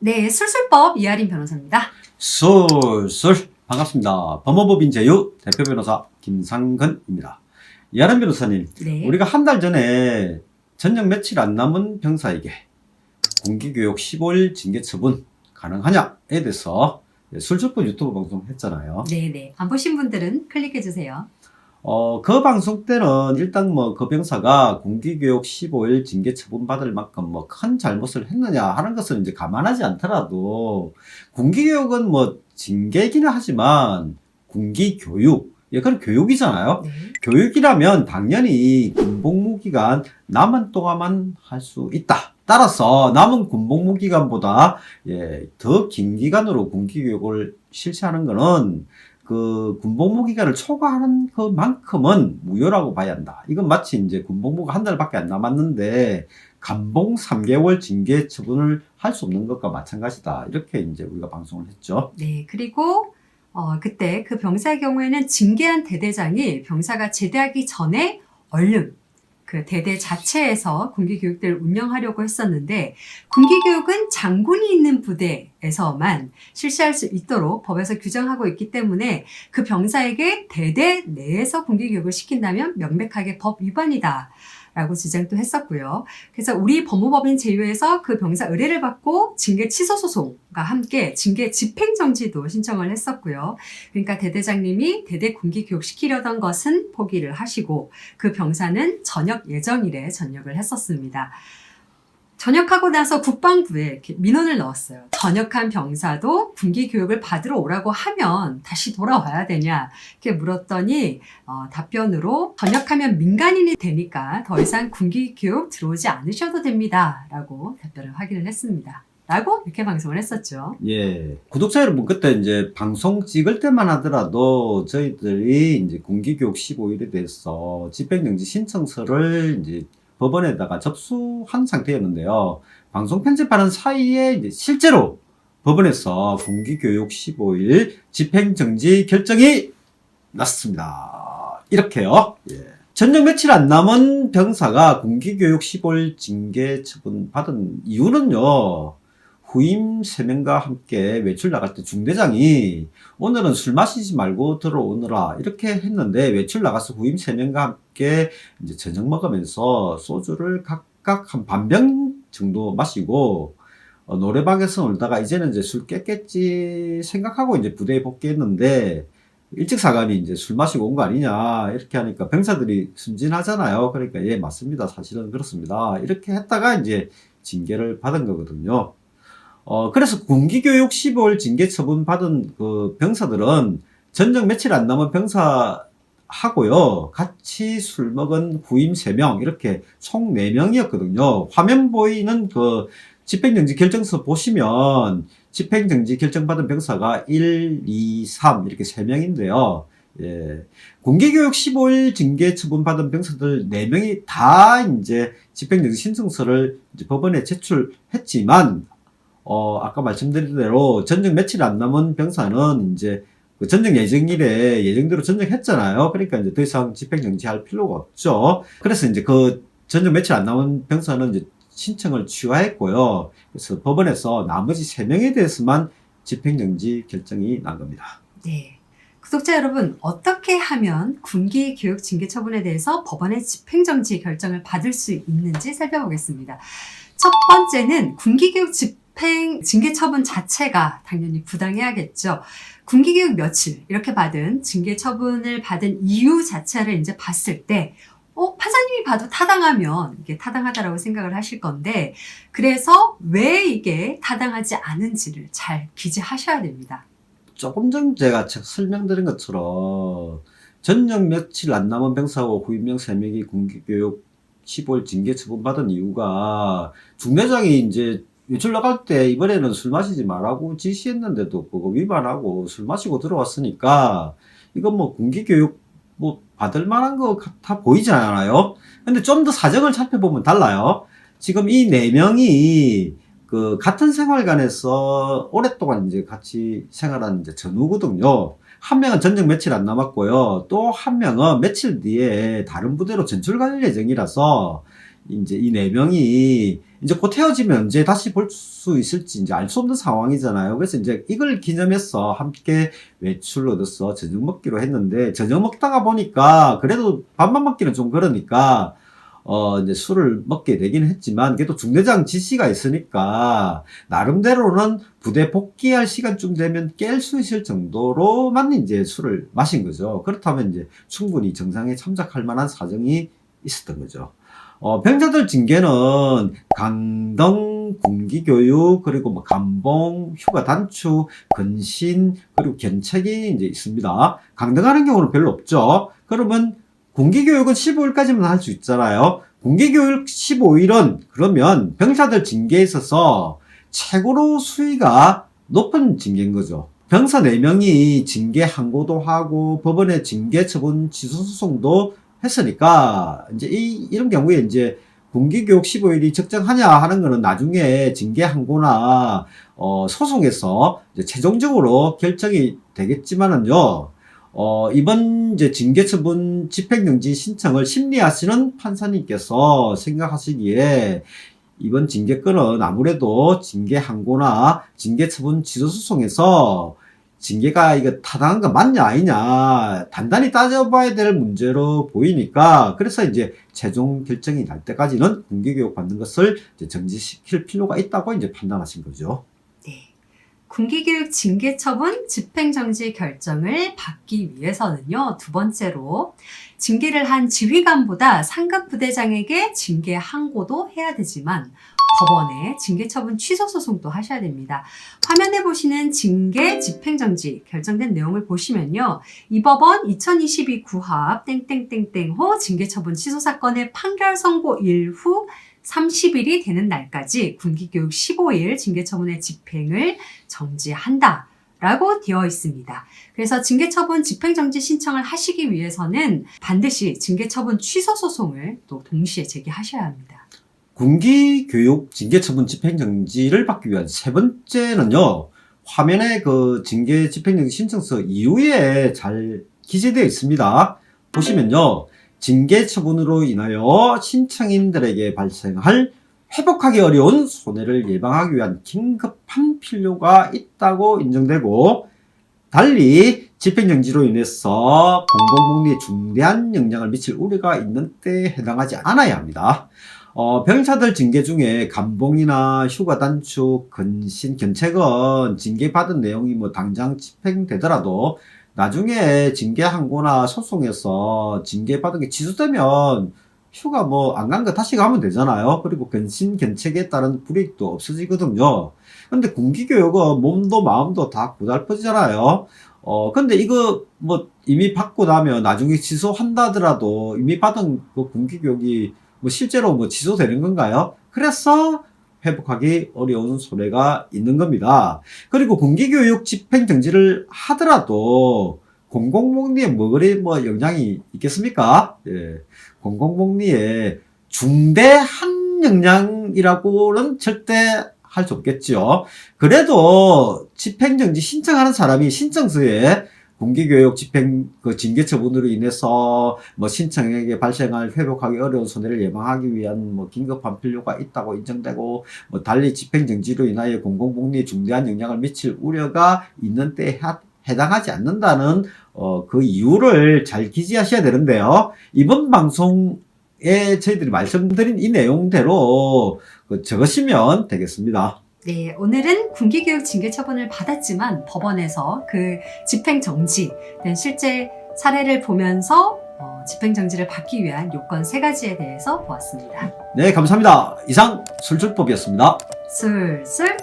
네, 술술법 이하린 변호사입니다. 술술 반갑습니다. 법무법인 제휴 대표 변호사 김상근입니다. 이하린 변호사님, 네. 우리가 한 달 전에 전역 며칠 안 남은 병사에게 공기교육 15일 징계 처분 가능하냐에 대해서 술술법 유튜브 방송 했잖아요. 네네. 안 보신 분들은 클릭해주세요. 그 방송 때는 일단 그 병사가 공기교육 15일 징계 처분받을 만큼 큰 잘못을 했느냐 하는 것을 이제 감안하지 않더라도 공기교육은 징계이기는 하지만 군기교육, 그건 교육이잖아요. 네. 교육이라면 당연히 군복무 기간 남은 동안만 할 수 있다. 따라서 남은 군복무 기간보다 더 긴 기간으로 군기교육을 실시하는 것은 그 군복무 기간을 초과하는 그만큼은 무효라고 봐야 한다. 이건 마치 이제 군복무가 한 달밖에 안 남았는데 감봉 3개월 징계 처분을 할 수 없는 것과 마찬가지다. 이렇게 이제 우리가 방송을 했죠. 네. 그리고 그때 그 병사의 경우에는 징계한 대대장이 병사가 제대하기 전에 얼른 그 대대 자체에서 군기교육대를 운영하려고 했었는데, 군기교육은 장군이 있는 부대에서만 실시할 수 있도록 법에서 규정하고 있기 때문에 그 병사에게 대대 내에서 군기교육을 시킨다면 명백하게 법 위반이다 라고 주장도 했었고요. 그래서 우리 법무법인 제휴에서 그 병사 의뢰를 받고 징계 취소 소송과 함께 징계 집행정지도 신청을 했었고요. 그러니까 대대장님이 대대 군기 교육시키려던 것은 포기를 하시고 그 병사는 전역 예정일에 전역을 했었습니다. 전역하고 나서 국방부에 이렇게 민원을 넣었어요. 전역한 병사도 군기 교육을 받으러 오라고 하면 다시 돌아와야 되냐 이렇게 물었더니 답변으로 전역하면 민간인이 되니까 더 이상 군기 교육 들어오지 않으셔도 됩니다 라고 답변을 확인을 했습니다. 라고 이렇게 방송을 했었죠. 예. 구독자 여러분, 그때 이제 방송 찍을 때만 하더라도 저희들이 이제 군기교육 15일에 대해서 집행정지 신청서를 이제 법원에다가 접수한 상태였는데요. 방송 편집하는 사이에 이제 실제로 법원에서 공기교육 15일 집행정지 결정이 났습니다. 이렇게요. 전역 며칠 안 남은 병사가 공기교육 15일 징계 처분 받은 이유는요. 후임 3명과 함께 외출 나갈 때 중대장이 오늘은 술 마시지 말고 들어오느라 이렇게 했는데, 외출 나가서 후임 3명과 함께 이제 저녁 먹으면서 소주를 각각 한 반병 정도 마시고 노래방에서 놀다가 이제는 이제 술 깼겠지 생각하고 이제 부대에 복귀했는데, 일찍 사관이 이제 술 마시고 온 거 아니냐 이렇게 하니까 병사들이 순진하잖아요. 그러니까 예, 맞습니다. 사실은 그렇습니다. 이렇게 했다가 이제 징계를 받은 거거든요. 그래서 군기교육 15일 징계 처분 받은 그 병사들은 전역 며칠 안 남은 병사하고요, 같이 술 먹은 후임 3명, 이렇게 총 4명이었거든요. 화면 보이는 그 집행정지 결정서 보시면 집행정지 결정받은 병사가 1, 2, 3 이렇게 3명인데요. 군기교육 15일 징계 처분 받은 병사들 4명이 다 이제 집행정지 신청서를 이제 법원에 제출했지만, 아까 말씀드린 대로 전역 며칠 안 남은 병사는 이제 그 전역 예정일에 예정대로 전역했잖아요. 그러니까 이제 더 이상 집행정지할 필요가 없죠. 그래서 이제 그 전역 며칠 안 남은 병사는 이제 신청을 취하했고요. 그래서 법원에서 나머지 3명에 대해서만 집행정지 결정이 난 겁니다. 네. 구독자 여러분, 어떻게 하면 군기 교육 징계 처분에 대해서 법원의 집행정지 결정을 받을 수 있는지 살펴보겠습니다. 첫 번째는 군기 교육 집행 징계 처분 자체가 당연히 부당해야겠죠. 군기 교육 며칠 이렇게 받은 징계 처분을 받은 이유 자체를 이제 봤을 때 판사님이 봐도 타당하면 이게 타당하다라고 생각을 하실 건데, 그래서 왜 이게 타당하지 않은지를 잘 기재하셔야 됩니다. 조금 전 제가 설명드린 것처럼 전역 며칠 안 남은 병사하고 후임병 3명이 군기교육 15일 징계 처분받은 이유가, 중대장이 이제 외출 나갈 때 이번에는 술 마시지 말라고 지시했는데도 그거 위반하고 술 마시고 들어왔으니까 이건 군기교육 받을 만한 거 같아 보이지 않아요? 근데 좀 더 사정을 살펴보면 달라요. 지금 이 4명이 그 같은 생활관에서 오랫동안 이제 같이 생활한 이제 전우거든요. 한 명은 전역 며칠 안 남았고요. 또 한 명은 며칠 뒤에 다른 부대로 전출 갈 예정이라서 이제 이 4명이 이제 곧 헤어지면 언제 다시 볼 수 있을지 이제 알 수 없는 상황이잖아요. 그래서 이제 이걸 기념해서 함께 외출 얻어서 저녁 먹기로 했는데, 저녁 먹다가 보니까 그래도 밥만 먹기는 좀 그러니까 이제 술을 먹게 되긴 했지만, 그래도 중대장 지시가 있으니까, 나름대로는 부대 복귀할 시간쯤 되면 깰 수 있을 정도로만 이제 술을 마신 거죠. 그렇다면 이제 충분히 정상에 참작할 만한 사정이 있었던 거죠. 병사들 징계는 강등, 군기교육, 그리고 뭐 감봉, 휴가 단축, 근신, 그리고 견책이 이제 있습니다. 강등하는 경우는 별로 없죠. 그러면 군기교육은 15일까지만 할 수 있잖아요. 군기교육 15일은 그러면 병사들 징계에 있어서 최고로 수위가 높은 징계인 거죠. 병사 4명이 징계 항고도 하고 법원에 징계 처분 취소 소송도 했으니까, 이제 이런 경우에 이제 군기교육 15일이 적정하냐 하는 거는 나중에 징계 항고나 소송에서 이제 최종적으로 결정이 되겠지만은요. 이번 이제 징계처분 집행정지 신청을 심리하시는 판사님께서 생각하시기에, 이번 징계건은 아무래도 징계 항고나 징계처분 취소소송에서 징계가 이거 타당한 거 맞냐 아니냐 단단히 따져봐야 될 문제로 보이니까, 그래서 이제 최종 결정이 날 때까지는 군기교육 받는 것을 이제 정지시킬 필요가 있다고 이제 판단하신 거죠. 네. 군기교육 징계처분 집행정지 결정을 받기 위해서는요, 두 번째로 징계를 한 지휘관보다 상급 부대장에게 징계 항고도 해야 되지만 법원에 징계처분 취소 소송도 하셔야 됩니다. 화면에 보시는 징계 집행정지 결정된 내용을 보시면요, 이 법원 2022 구합 땡땡땡땡호 징계처분 취소 사건의 판결 선고 일후 30일이 되는 날까지 군기교육 15일 징계처분의 집행을 정지한다 라고 되어 있습니다. 그래서 징계처분 집행정지 신청을 하시기 위해서는 반드시 징계처분 취소 소송을 또 동시에 제기하셔야 합니다. 군기교육 징계처분 집행정지를 받기 위한 세 번째는요, 화면에 그 징계 집행정지 신청서 이후에 잘 기재되어 있습니다. 보시면요, 징계 처분으로 인하여 신청인들에게 발생할 회복하기 어려운 손해를 예방하기 위한 긴급한 필요가 있다고 인정되고, 달리 집행정지로 인해서 공공복리에 중대한 영향을 미칠 우려가 있는 때에 해당하지 않아야 합니다. 병사들 징계 중에 감봉이나 휴가 단축, 근신, 견책은 징계받은 내용이 뭐 당장 집행되더라도 나중에 징계 항고나 소송에서 징계받은 게 취소되면 휴가 뭐 안 간 거 다시 가면 되잖아요. 그리고 근신, 견책에 따른 불이익도 없어지거든요. 근데 군기교육은 몸도 마음도 다 고달퍼지잖아요. 근데 이거 뭐 이미 받고 나면 나중에 취소한다더라도 이미 받은 그 군기교육이 뭐 실제로 뭐 취소되는 건가요? 그래서 회복하기 어려운 손해가 있는 겁니다. 그리고 군기교육 집행정지를 하더라도 공공복리에 뭐 그리 뭐 영향이 있겠습니까? 예. 공공복리에 중대한 영향이라고는 절대 할 수 없겠죠. 그래도 집행정지 신청하는 사람이 신청서에 군기교육 집행 징계처분으로 인해서 뭐 신청에게 발생할 회복하기 어려운 손해를 예방하기 위한 뭐 긴급한 필요가 있다고 인정되고, 뭐 달리 집행정지로 인하여 공공복리에 중대한 영향을 미칠 우려가 있는 때에 해당하지 않는다는 그 이유를 잘 기재하셔야 되는데요. 이번 방송에 저희들이 말씀드린 이 내용대로 적으시면 되겠습니다. 네, 오늘은 군기교육 징계처분을 받았지만 법원에서 그 집행정지 된 실제 사례를 보면서 집행정지를 받기 위한 요건 3가지에 대해서 보았습니다. 네, 감사합니다. 이상 술출법이었습니다. 술술